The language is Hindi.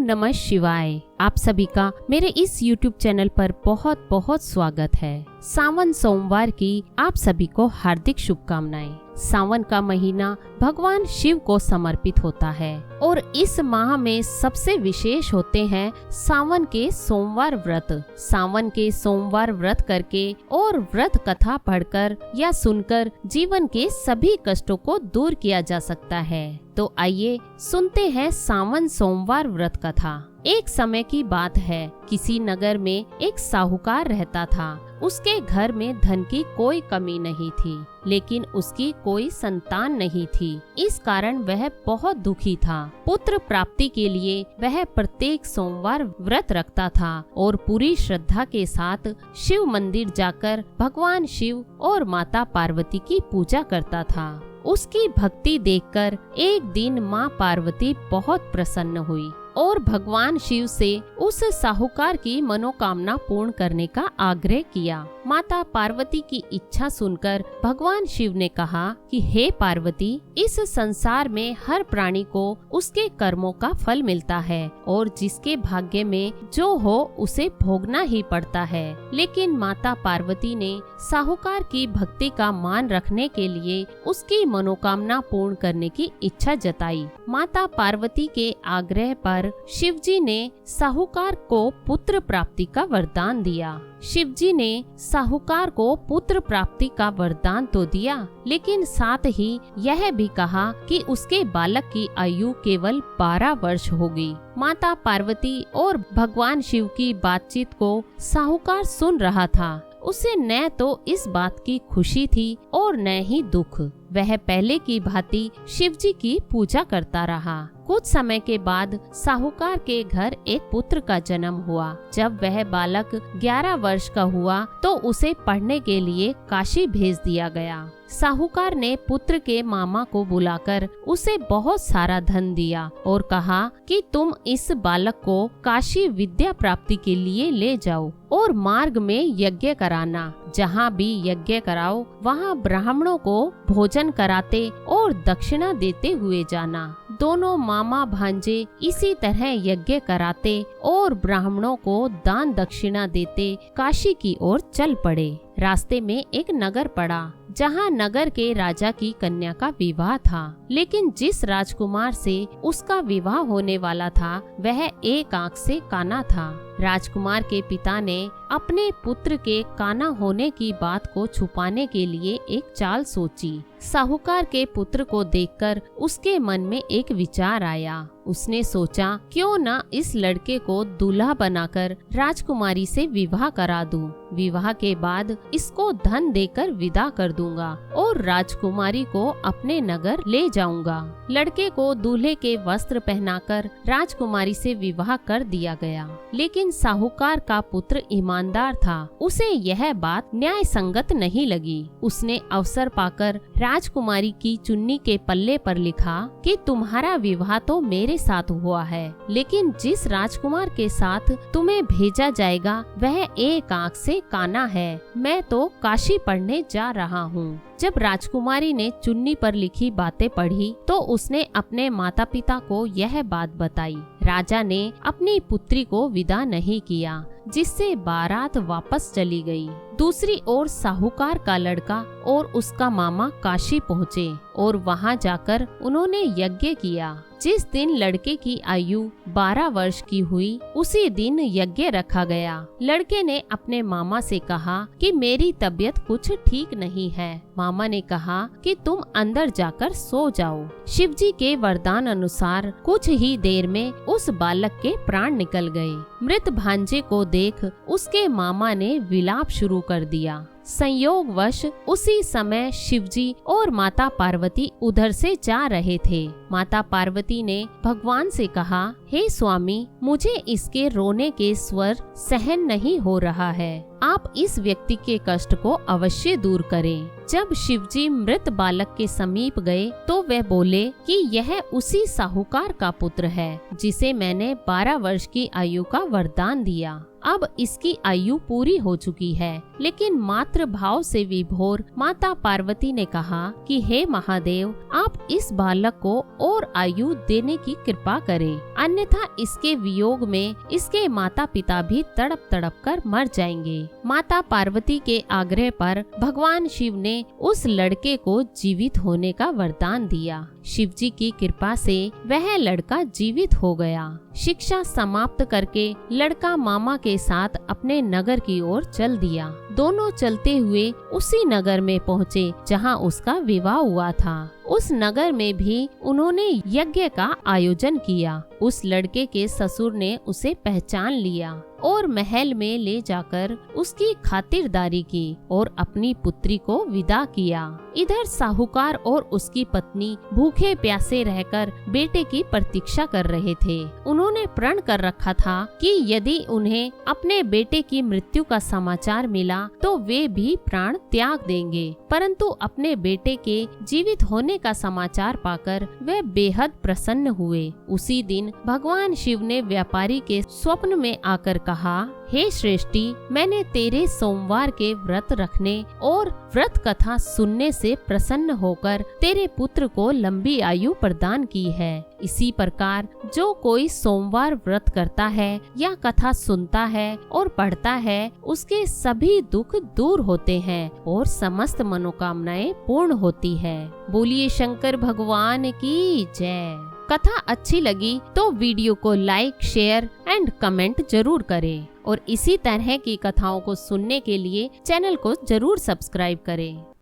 ओम नमः शिवाय। आप सभी का मेरे इस YouTube चैनल पर बहुत बहुत स्वागत है। सावन सोमवार की आप सभी को हार्दिक शुभकामनाएं। सावन का महीना भगवान शिव को समर्पित होता है और इस माह में सबसे विशेष होते हैं सावन के सोमवार व्रत। सावन के सोमवार व्रत करके और व्रत कथा पढ़कर या सुनकर जीवन के सभी कष्टों को दूर किया जा सकता है। तो आइए सुनते हैं सावन सोमवार व्रत कथा। एक समय की बात है, किसी नगर में एक साहूकार रहता था। उसके घर में धन की कोई कमी नहीं थी, लेकिन उसकी कोई संतान नहीं थी। इस कारण वह बहुत दुखी था। पुत्र प्राप्ति के लिए वह प्रत्येक सोमवार व्रत रखता था और पूरी श्रद्धा के साथ शिव मंदिर जाकर भगवान शिव और माता पार्वती की पूजा करता था। उसकी भक्ति देखकर एक दिन माँ पार्वती बहुत प्रसन्न हुई और भगवान शिव से उस साहूकार की मनोकामना पूर्ण करने का आग्रह किया। माता पार्वती की इच्छा सुनकर भगवान शिव ने कहा कि हे पार्वती, इस संसार में हर प्राणी को उसके कर्मों का फल मिलता है और जिसके भाग्य में जो हो उसे भोगना ही पड़ता है। लेकिन माता पार्वती ने साहूकार की भक्ति का मान रखने के लिए उसकी मनोकामना पूर्ण करने की इच्छा जताई। माता पार्वती के आग्रह पर शिवजी ने साहूकार को पुत्र प्राप्ति का वरदान दिया। शिवजी ने साहूकार को पुत्र प्राप्ति का वरदान तो दिया, लेकिन साथ ही यह भी कहा कि उसके बालक की आयु केवल 12 वर्ष होगी। माता पार्वती और भगवान शिव की बातचीत को साहूकार सुन रहा था। उसे न तो इस बात की खुशी थी और न ही दुख। वह पहले की भांति शिवजी की पूजा करता रहा। कुछ समय के बाद साहूकार के घर एक पुत्र का जन्म हुआ। जब वह बालक 11 वर्ष का हुआ तो उसे पढ़ने के लिए काशी भेज दिया गया। साहूकार ने पुत्र के मामा को बुलाकर उसे बहुत सारा धन दिया और कहा कि तुम इस बालक को काशी विद्या प्राप्ति के लिए ले जाओ और मार्ग में यज्ञ कराना। जहाँ भी यज्ञ कराओ वहाँ ब्राह्मणों को भोजन कराते और दक्षिणा देते हुए जाना। दोनों मामा भांजे इसी तरह यज्ञ कराते और ब्राह्मणों को दान दक्षिणा देते काशी की ओर चल पड़े। रास्ते में एक नगर पड़ा, जहाँ नगर के राजा की कन्या का विवाह था। लेकिन जिस राजकुमार से उसका विवाह होने वाला था वह एक आंख से काना था। राजकुमार के पिता ने अपने पुत्र के काना होने की बात को छुपाने के लिए एक चाल सोची। साहूकार के पुत्र को देखकर उसके मन में एक विचार आया। उसने सोचा, क्यों न इस लड़के को दूल्हा बनाकर राजकुमारी से विवाह करा दूं। विवाह के बाद इसको धन देकर विदा कर दूंगा और राजकुमारी को अपने नगर ले जाऊंगा। लड़के को दूल्हे के वस्त्र पहनाकर राजकुमारी से विवाह कर दिया गया। लेकिन साहूकार का पुत्र ईमानदार था। उसे यह बात न्याय संगत नहीं लगी। उसने अवसर पाकर राजकुमारी की चुन्नी के पल्ले पर लिखा कि तुम्हारा विवाह तो मेरे साथ हुआ है, लेकिन जिस राजकुमार के साथ तुम्हें भेजा जाएगा वह एक आंख से काना है। मैं तो काशी पढ़ने जा रहा हूँ। जब राजकुमारी ने चुन्नी पर लिखी बातें पढ़ी तो उसने अपने माता पिता को यह बात बताई। राजा ने अपनी पुत्री को विदा नहीं किया, जिससे बारात वापस चली गई। दूसरी ओर साहूकार का लड़का और उसका मामा काशी पहुँचे और वहां जाकर उन्होंने यज्ञ किया। जिस दिन लड़के की आयु 12 वर्ष की हुई उसी दिन यज्ञ रखा गया। लड़के ने अपने मामा से कहा कि मेरी तबीयत कुछ ठीक नहीं है। मामा ने कहा कि तुम अंदर जाकर सो जाओ। शिवजी के वरदान अनुसार कुछ ही देर में उस बालक के प्राण निकल गए। मृत भांजे को देख उसके मामा ने विलाप शुरू कर दिया। संयोगवश उसी समय शिवजी और माता पार्वती उधर से जा रहे थे। माता पार्वती ने भगवान से कहा, हे स्वामी, मुझे इसके रोने के स्वर सहन नहीं हो रहा है। आप इस व्यक्ति के कष्ट को अवश्य दूर करें। जब शिवजी मृत बालक के समीप गए तो वे बोले कि यह उसी साहूकार का पुत्र है जिसे मैंने 12 वर्ष की आयु का वरदान दिया। अब इसकी आयु पूरी हो चुकी है। लेकिन मातृ भाव से विभोर माता पार्वती ने कहा कि हे महादेव, आप इस बालक को और आयु देने की कृपा करें, अन्य अन्यथा इसके वियोग में इसके माता पिता भी तड़प तड़प कर मर जाएंगे। माता पार्वती के आग्रह पर भगवान शिव ने उस लड़के को जीवित होने का वरदान दिया। शिव जी की कृपा से वह लड़का जीवित हो गया। शिक्षा समाप्त करके लड़का मामा के साथ अपने नगर की ओर चल दिया। दोनों चलते हुए उसी नगर में पहुँचे जहाँ उसका विवाह हुआ था। उस नगर में भी उन्होंने यज्ञ का आयोजन किया। उस लड़के के ससुर ने उसे पहचान लिया और महल में ले जाकर उसकी खातिरदारी की और अपनी पुत्री को विदा किया। इधर साहूकार और उसकी पत्नी भूखे प्यासे रहकर बेटे की प्रतीक्षा कर रहे थे। उन्होंने प्रण कर रखा था कि यदि उन्हें अपने बेटे की मृत्यु का समाचार मिला तो वे भी प्राण त्याग देंगे, परंतु अपने बेटे के जीवित होने का समाचार पाकर वे बेहद प्रसन्न हुए। उसी दिन भगवान शिव ने व्यापारी के स्वप्न में आकर कहा, हे श्रेष्ठी, मैंने तेरे सोमवार के व्रत रखने और व्रत कथा सुनने से प्रसन्न होकर तेरे पुत्र को लंबी आयु प्रदान की है। इसी प्रकार जो कोई सोमवार व्रत करता है या कथा सुनता है और पढ़ता है, उसके सभी दुख दूर होते हैं और समस्त मनोकामनाएं पूर्ण होती है। बोलिए शंकर भगवान की जय। कथा अच्छी लगी तो वीडियो को लाइक, शेयर एंड कमेंट जरूर करें और इसी तरह की कथाओं को सुनने के लिए चैनल को जरूर सब्सक्राइब करें।